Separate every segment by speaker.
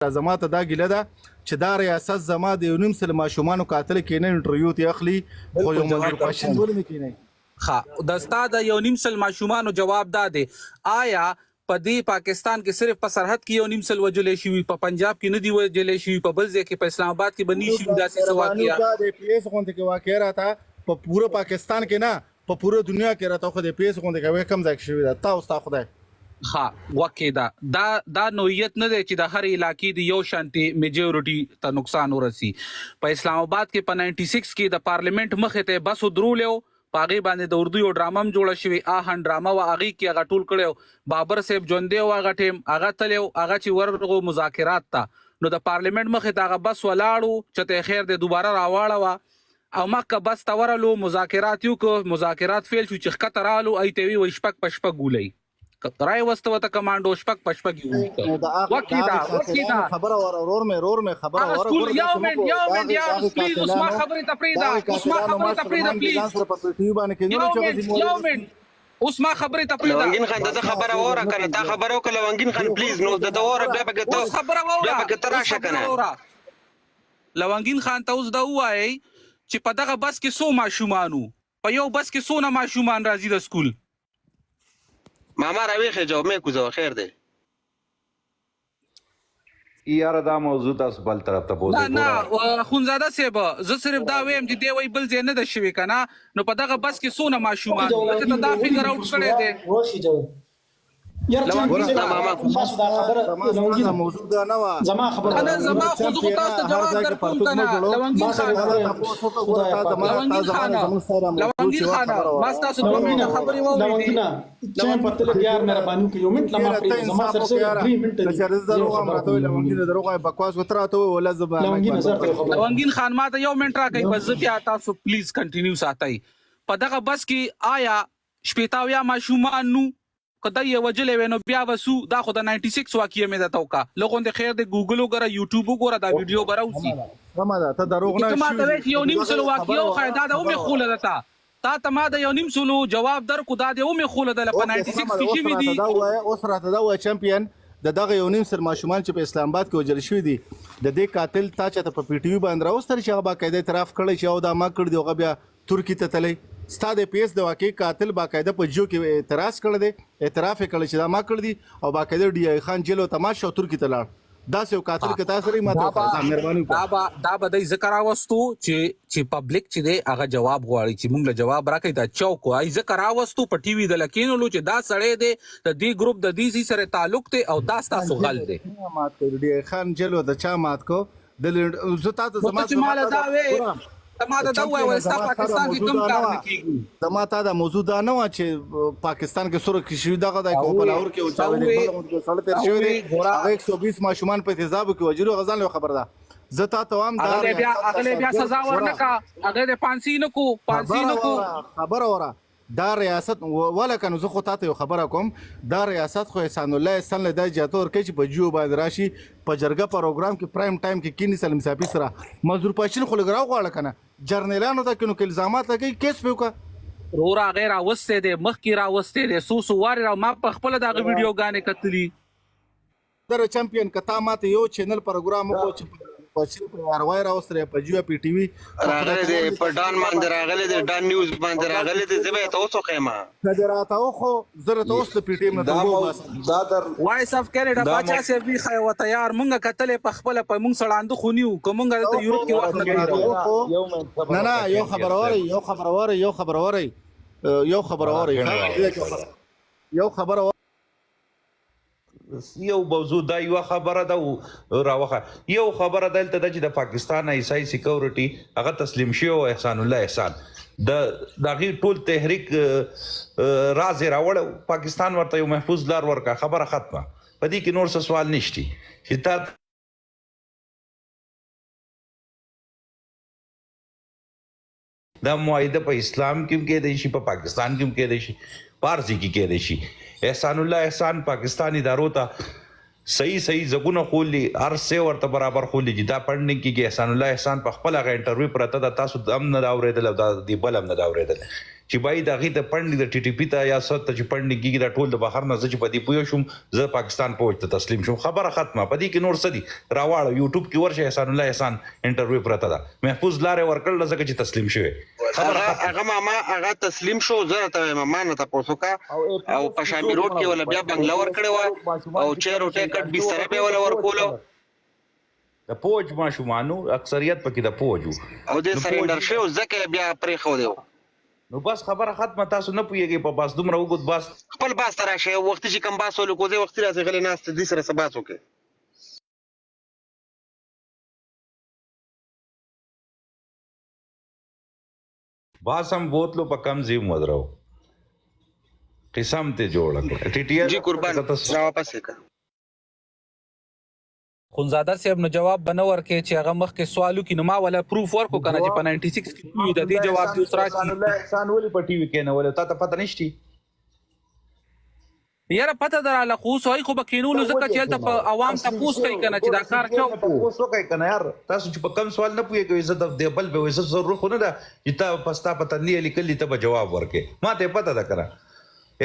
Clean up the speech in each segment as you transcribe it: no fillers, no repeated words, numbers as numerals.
Speaker 1: زما ته دا ګیله ده چې دا ریاست زما د یو نیم سل ماشومانو قاتل کینې انټرویو ته اخلي خو یو منظور پاشن ولې نه کینې
Speaker 2: ها د استاد یو نیم سل ماشومانو جواب داده آیا په دې پاکستان کې صرف په سرحد کې یو نیم سل وجلې شي په پنجاب کې نه دی وجلې شي په بل ځای کې په اسلام آباد کې بني شي داسې واقعیا
Speaker 1: د پی ایس غونډه کې واقع راته په پوره پاکستان کې نه په پوره دنیا کې راته خو د پی ایس غونډه کې کم ځای شوی دا تاسو ته خدای
Speaker 2: ها وکیدا دا نوعیت نه دی چې د هر علاقې دی یو شانتي میجورټي ته نقصان ورسي په اسلام آباد کې په 96 کې د پارلیمنت مخه ته بس درولو پاغي باندې د اردو یو ډرامم جوړ شوی آهن ډراما وا اغي کې هغه ټول کړو بابر صاحب ژوندې او هغه ټیم هغه تلو هغه چې ورغو مذاکرات تا نو د پارلیمنت مخه ته هغه بس ولاړو چې ته خیر د دوباره راواړه وا او مکه بس تورلو مذاکرات یو کو مذاکرات فیل شو چې خطر رالو ایته وی شپک پشپک ګولې راي واستو ته کمانډو شپک پشپک یو وکیدا
Speaker 1: خبر اور مې خبر اور
Speaker 2: یو منټ پلیز اوس ما خبره تفریدا اوس ما خبره تفریدا پلیز یو منټ اوس ما خبره تفریدا
Speaker 3: لونګین خان ته خبره وره کنه تا خبره وکړه لونګین خان پلیز نو د دوره بیا پکې
Speaker 2: خبره وره
Speaker 3: بیا پکې تراشه کنه
Speaker 2: لونګین خان ته اوس دا وایي چې په دغه بس کې سو ماشومانو په یو بس کې سونه ماشومان راځي د سکول
Speaker 3: ماما راويخه جواب مې کوزو خیر دی
Speaker 4: یاره دا موضوع تاسو بل طرف ته بوزئ
Speaker 2: نه خونزاده صاحب زه صرف دا وایم چې دی وای بل ځای نه د شوي کنه نو په دغه بس کې سونه ماشومان ته دا فکر اوټ کړی دی
Speaker 5: وشي جواب
Speaker 1: زما موضوع دا نه و
Speaker 5: زما خبره
Speaker 2: انا زما خو زه تاسو ته جواب درکوم کنه لونګین خان ما تاسو په مینه خبرې وویلې
Speaker 5: لونګین په تل یار مهرباني کوي یو منټ لمه پرې زما سره سره 3 منټ
Speaker 1: چې درو هم راته لونګین دروغه بکواس وتراته ولا زبا
Speaker 2: لونګین خان ما ته یو منټ راکې بس بیا تاسو پلیز کنټینیو ساتئ په دغه بس کې آیا شپېتاویا ماشومان نو کدا یې وجلې ونو بیا وسو دا خو د 96 واقعې مې د توکا لغون د خیر د ګوګل وګوره یوټیوب وګوره دا ویډیو براوسی
Speaker 1: سم ده ته دروغ نه
Speaker 2: ته ما ته یو نیم سلو واقعو خیدا د اومه خوله دتا تا ما د یو نیم سلو جواب درکو دا د اومه خوله د 96 کې شي وی دي
Speaker 1: دا وای اوس راته دا وای چمپیون د دغه یو نیم سر ماشومان چې په اسلام آباد کې وجل شوی دي د دې قاتل تا چې په پی ټی یو باندې راوستل چې هغه باقاعده اعتراف کړی چې او دا ما کړ دی هغه بیا ترکی ته تللی ستاده پیس د واقعي قاتل باقاعده په جو کې اعتراض کړی دی اعتراف کړی چې دا ما کړ دی او باقاعده ډی آی خان جیل او تماشه ترکی ته لاړ دا یو قاتل کې تاسو لري ماته مهرباني
Speaker 2: دا به د ذکر واستو چې پبلک چې دی هغه جواب غواړي چې موږ له جواب راکړي دا چوک ای ذکر واستو په ټي وي د لکینولو چې دا سړی دی د دې ګروپ د دې سره تعلق ته او دا تاسو غل دی
Speaker 1: مات کړ ډی آی خان جیل او د چا مات کو د زتا ته
Speaker 2: زما دا وې تماده دا وای وستا پاکستان کې کوم کار نه کیږي
Speaker 1: تماته دا موضوع دا نه و چې پاکستان کې سره کې شوی دغه د کوم بلاور کې او چاوي سره تر شوی دی هغه 120 ماشومان په تیزاب کې وجلو غزان له خبر ده زتا توام دا
Speaker 2: اغله بیا سزا ورنکا هغه د پانسی نکو
Speaker 1: خبر اوره دا ریاست ولا کنه زه خو ته خبره کوم دا ریاست خو احسان الله احسان له د جاتور کې چې په جیو باندې راشي په جرګه پروګرام کې پرایم ټایم کې کینی سلم صاحب سره مزدور پاشل خو لګراو غواړه کنه جرنیلانو ته کینو کې الزامات لګي کیس پیوکا
Speaker 2: رورا غیر اوسته دي مخ کی را وسته دي سو واری را ما په خپل دغه ویډیو غانې کتلی
Speaker 1: در چمپیون کتا ماته یو چینل پروګرام کو چې په اروای راوستره په جیو پی ټي وی
Speaker 3: راغله دي په ډان باندې راغله دي ډان نیوز باندې راغله دي زبې تاسو خېما
Speaker 1: کډراته خو زره تاسو پی ټي ایم
Speaker 4: دا در
Speaker 2: وایس اف کینیډا باچا سي وی خای و تیار مونږه کتلې په خپل په مونږ سړاند خونیو کومګه ته یورپ کې وخت نه
Speaker 1: نه یو خبر
Speaker 4: یو موضوع دا یو خبره ده راوخه یو خبره دلته د چې د پاکستان ایسای سکیورټي هغه تسلیم شو احسان الله احسان د غیر ټول تحریک راز راوړ پاکستان ورته یو محفوظ لار ورکا خبره ختمه پدې کې نور څه سوال نشتی چې تا دا معاهده په اسلام کې کېدای شي په پاکستان کې کېدای شي پارسي کې کېدای شي احسان الله احسان پاکستانی ادارو ته صحیح زګونه خولي هر څه ورته برابر خولي چې دا پړنګ کې احسان الله احسان په خپل غا انټرویو پرته د تاسو هم نه دا اورېدل دا دی بل هم نه دا اورېدل چې بای د غي ته پړنی د ټي ټي پی ته یا ست چې پړنی کیږي دا ټول د بهر نه چې پدی پوه شوم زه پاکستان پوهچ ته تسلیم شوم خبره ختمه پدی کې نور سدي راواړ یوټیوب کې ورشه احسان الله احسان انټرویو پرته ده محفوظ لارې ورکړل ځکه چې تسلیم شوی
Speaker 3: هغه ماما هغه تسلیم شو زه ته ماما نه تاسو کا او په شامي روډ کې ولا بیا بنگلا ور کړو او چیر او ټیکټ بستر به ولا ور کولو
Speaker 4: د پوج ماشومانو اکثریت پکې د پوجو
Speaker 3: او د سرندر شو ځکه بیا پرې خو دیو
Speaker 4: نو بس خبره ختمه تاسو نه پوهیږئ په باس دومره وګد باس
Speaker 3: خپل باس تر راشه وخت چې کم باس ولکو زه وخت راځي غلې ناست دي سره سبات وکي
Speaker 4: باس هم بوتلو په کم زی مدرو قسم ته جوړ کړ ټي ټي
Speaker 3: جی قربان را واپس کا
Speaker 2: خونزاده صاحب نو جواب بنور کې چې هغه مخ کې سوالو کې نو ما ولا پروف ورکو کنه چې په 96 کې د دې جواب دی اوسرا
Speaker 4: الله احسان ولې په ټي وي کې نه ولې تا ته پته نشتی
Speaker 2: یاره پته دراله خو سوای خو بکینولو زکه چې تل په عوام ته پوس کوي کنه چې دا کار چا
Speaker 4: پوس وکای کنه یار تاسو چې په کم سوال نه پوهیږئ عزت د بل به عزت ضرور خو نه ده چې تا پستا پته نه لیکلی ته جواب ورکې ما ته پته ده کنه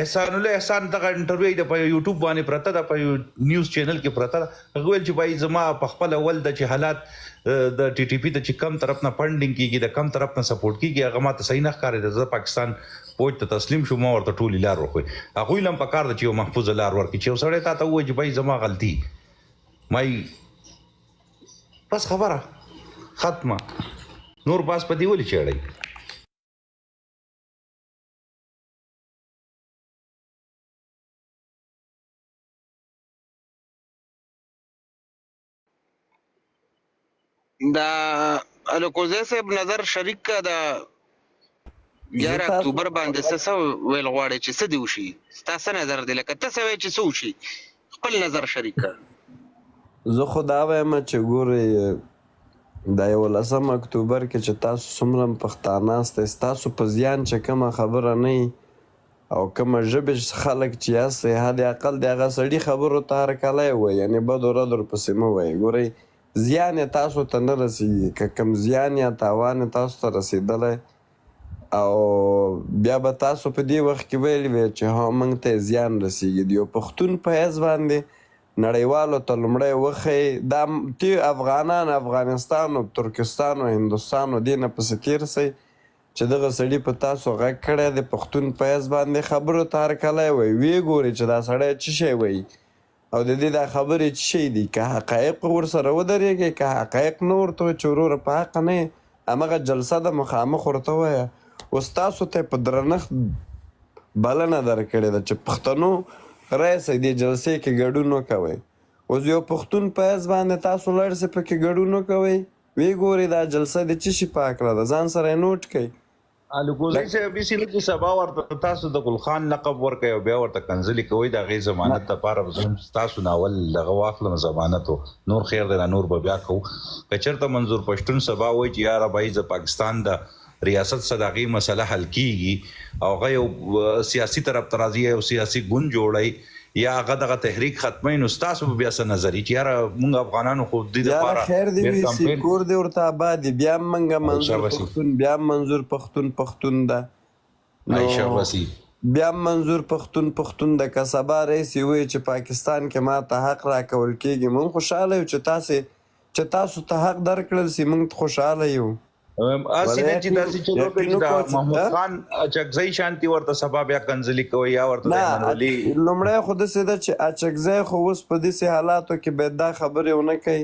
Speaker 4: احسان الله احسان دغه انټرویو د په یوټیوب باندې پرته د په نیوز چینل کې پرته هغه ویل چې بای زما په خپل اول د چې حالات د ټي ټي پی د چې کم طرف نه فندینګ کیږي د کم طرف نه سپورټ کیږي هغه ماته صحیح نه ښکاري د پاکستان پوج ته تسلیم شو ما ورته ټول لار ورکوي هغه لم په کار د چې محفوظ لار ورکړي چې وسړی تا ته وایي چې بای زما غلطي مای بس خبره ختمه نور باس په دی ولې چړای
Speaker 3: دا الکوزه صاحب نظر شریک کا دا 11 اکتوبر باندې څه ویل غواړي چې څه دی وشي تاسو نظر دی لکه تاسو وایي چې څه وشي خپل نظر شریک کا
Speaker 6: زه خدا وایم چې ګوري دا 11 اکتوبر کې چې تاسو څومره پښتانه ستاسو تاسو په زیان چې کومه خبره نه او کومه ژبه خلک چې یاست هدا اقل دغه سړي خبرو ته هر کله وي یعنی بد ورځ پسې مو وي ګوري زیان تاسو ته نه رسیږي که کم زیان یا تاوان تاسو ته رسیدلی او بیا به تاسو په دې وخت کې ویلي وی چې ها موږ ته زیان رسیږي د یو پښتون په حیث باندې نړیوالو ته لومړی وښیي دا افغانان افغانستان او ترکستان او هندوستان او دې نه پسې تېر سئ چې دغه سړي په تاسو غږ کړی د پښتون په حیث باندې خبرو ته هرکلی وایي ویې ګورئ چې دا سړی څه شی وایي او د دې دا خبرې څه شی دي که حقایق ورسره ودرېږئ که حقایق نه ورته وایي چې وروره په حق نه یې همغه جلسه د مخامخ ورته وایه اوس تاسو ته په درنښت بلنه درکړې ده چې پښتنو راسئ دې جلسې کې ګډون وکوئ اوس یو پښتون په حیث باندې تاسو لاړ سئ پکې ګډون وکوئ ویې ګورئ دا جلسه د څه شي په هکله ده ځان سره یې نوټ کړئ
Speaker 4: الکوزی صاحب بیسی لکه سبا ورته تاسو د ګل خان لقب ورکوي او بیا ورته کنځلې کوي د هغې ضمانت لپاره زه تاسو ناول دغه واخلم ضمانت نور خیر دی نور به بیا کوو که چېرته منظور پښتون سبا وایي چې یاره بھائی د پاکستان د ریاست سره د هغې مسله حل کیږي او هغه یو سیاسي طرف ته راځي یو سیاسي ګوند جوړوي یا هغه دغه تحریک ختموي نو ستاسو به بیا څه نظر چې یاره مونږ افغانانو خو دې دپاره
Speaker 6: خیر دی وي کور دی ورته آباد دی بیا موږ منظور پښتون بیا منظور پښتون ده
Speaker 4: عایشه وسي
Speaker 6: بیا منظور پښتون ده که سبا رئیسي وایي چې پاکستان کې ما ته حق راکول کېږي موږ خوشحاله یو چې تاسو ته حق درکړل سي موږ خوشحاله یو
Speaker 4: اسی نه چې داسې چلو کوي دا محمود خان اچکزی شانتي ورته سبا بیا کنځلي کوي یا ورته منولي
Speaker 6: لومړی خو داسې ده چې اچکزی خو اوس په داسې حالاتو کې باید دا خبرې ونه کوي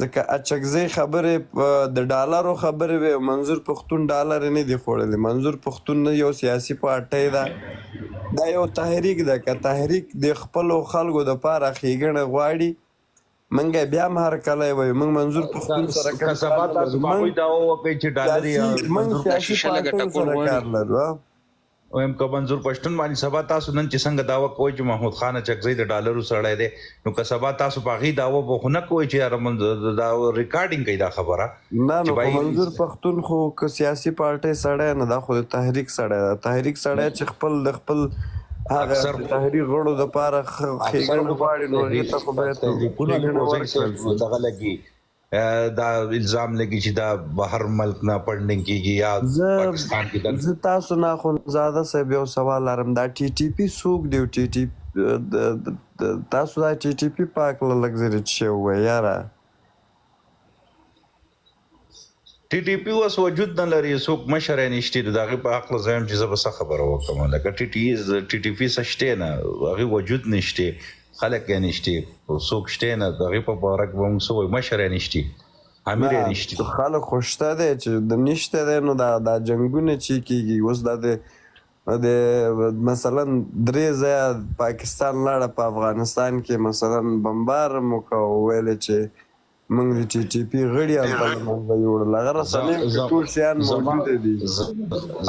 Speaker 6: ځکه اچکزی خبرې د ډالرو خبرې وي منظور پښتون ډالر نه دي خوړلی منظور پښتون یو سیاسي پارټۍ ده دا یو تحریک ده که تحریک د خپلو خلکو دپاره ښېګڼه غواړي منګه بیا هم هر کله وایي موږ منظور پښتون سره کار لرو
Speaker 4: ویم که منظور پښتون باندې سبا تاسو نن چې څنګه دعوه کوئ چې محمود خان اچکزی د ډالرو سړی دی نو که سبا تاسو په هغې دعوه به خو نه کوئ چې یاره دا ریکارډینګ کوي دا خبره
Speaker 6: نه نو خو منظور پښتون خو که سیاسي پارټۍ سړی نه دا خو د تحریک سړی ده تحریک سړی چې خپل د خپل هغه تحریک غړو دپاره ښېګڼه غواړي نو هغې ته خو باید
Speaker 4: دغه لګي دا الزام لګي چې دا بهر ملک نه پړنګ کیږي یا پاکستان کې د
Speaker 6: زه تاسو نه خو زاده صاحب یو سوال لرم دا ټي ټي پی څوک دی ټي ټي تاسو دا ټي ټي پی پاک لږ زری چې وای یاره
Speaker 4: ټي ټي پی اوس وجود نه لري څوک مشر یې نشته د هغې په حق زم چې زه به څه خبره وکړم لکه ټي ټي پی څه شته نه هغې وجود نشته خلک یې نشته څوک شته نه د هغې په باره کې به موږ څه وایو مشر یې نشته امیر یې نشته
Speaker 6: خلک خو شته دی چې د نشته دی نو دا جنګونه چې کېږي اوس دا د مثلا درې ځایه پاکستان لاړه په افغانستان کې مثلا بمبار مو کوه ویلې چې موږ د ټي ټي پي غړي هم په له منځه یوړل هغه رسنۍ کې ټول شیان موجوده دي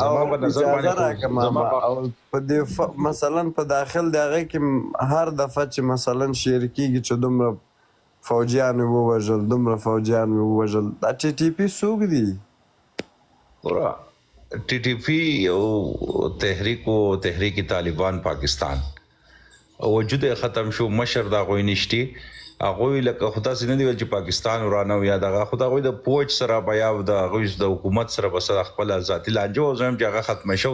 Speaker 6: او اجازه راکړه او په دې مثلا په داخل د هغې کې هر دفعه چې مثلا شعر کېږي چې دومره فوجیان مې ووژل دومره فوجیان مې ووژل دا ټي ټي پي څوک دي
Speaker 4: ټي ټي پی یو تحریک طالبان پاکستان وجود ختم شو مشر دا غوي نشتی هغه لکه خدا سينه دی چې پاکستان ورانه یا دغه خدا غوي د پوج سره بیا د غوي د حکومت سره بس خپل ذاتی لانجو زم چې هغه ختم شو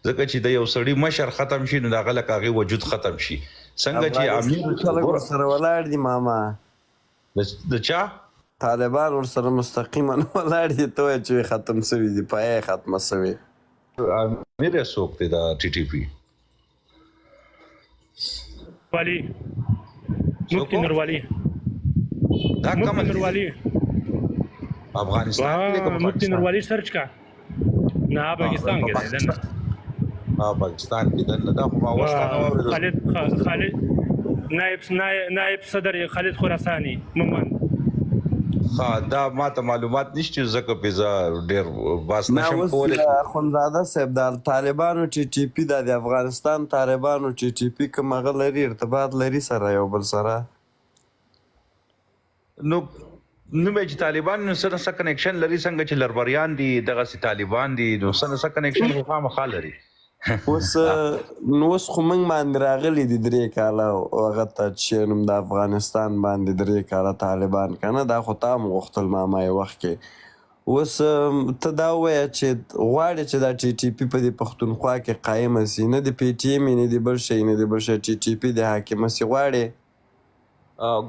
Speaker 4: ځکه چې د یو سړی مشر ختم شي نو دغه لکه هغه وجود ختم شي څنګه چې امیر
Speaker 6: سره ولاړ دي ماما
Speaker 4: د چا
Speaker 6: طالبان ورسره مستقیما ولاړ دي ته چې ختم شوی دي پای ختم شوی
Speaker 4: امیر څوک دی د ټي ټي پی
Speaker 7: والی مفتی نوروالی
Speaker 4: دا کوم
Speaker 7: نوروالی
Speaker 4: افغانستان کې
Speaker 7: مفتی نوروالی سرچ کا نه پاکستان کې دی
Speaker 4: نه پاکستان کې دنه دا خو ما واسطه
Speaker 7: خالد نائب صدر خالد خراسانی مومن
Speaker 4: دا ماته معلومات نشته ځکه په ډېر باس نشم
Speaker 6: کولای خونزاده صاحب د طالبانو ټي ټي پی د افغانستان طالبانو ټي ټي پی کوم غلري ارتباط لري سره یو بل سره
Speaker 4: نو مې چې طالبان سره څه کنیکشن لري څنګه چې لربریان دي دغه سي طالبان دي نو سره څه کنیکشن خو خامخا لري
Speaker 6: اوس نو اوس خو موږ باندې راغلي دي 3 کاله هغه ته چې نوم د افغانستان باندې 3 کاله طالبان کنه دا خو تا هم غوښتل ما یې وخت کې اوس ته دا ووایه چې غواړې چې دا ټي ټي پي په دې پښتونخوا کې قایمه سي نه د پی ټي ایم نه د بل شی نه د بل شی ټي ټي پي د حاکمه سي غواړې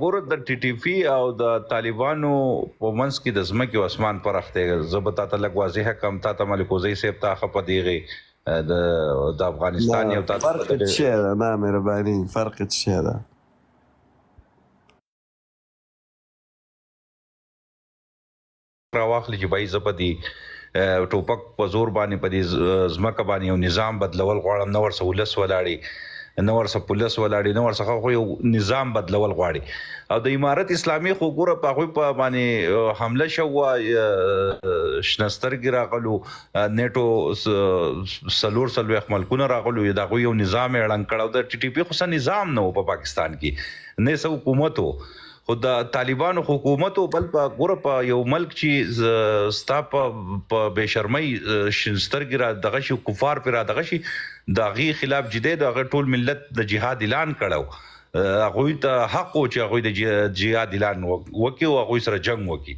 Speaker 4: ګوره د ټي ټي پی او د طالبانو په منځ کې د ځمکې او اسمان فرق دی زه به تا ته لږ واضحه کړم تا ته ملکوزی صاحب ته ښه پدېږي د افغانستان یو تا
Speaker 6: فرق څه ده نه مهرباني فرق څه ده
Speaker 4: راواخلي چې بای زپدي ټوپک په زور باندې په دې ځمکه باندې یو نظام بدلول غواړم نو ورسه ولس ولاړي نو ورسه پولیس ولاړي نو ورسه خو یو نظام بدلول غواړي او د امارت اسلامي خو ګوره په خو په باندې حمله شو شنسترګي راغلو نیټو سلور ملکونه راغلو دا خو یو نظام اعلان کړو د ټي ټي پی خو نظام نه په پاکستان کې نه سو حکومت خو د طالبانو حکومت بل په ګوره په یو ملک چې ستا په بشرمۍ شنسترګي را دغه شي کفار پر دغه شي دغه خلاف جدي دغه ټول ملت د جهاد اعلان کړو هغه ته حق او چې هغه د جهاد اعلان وکي او هغه سره جنگ وکي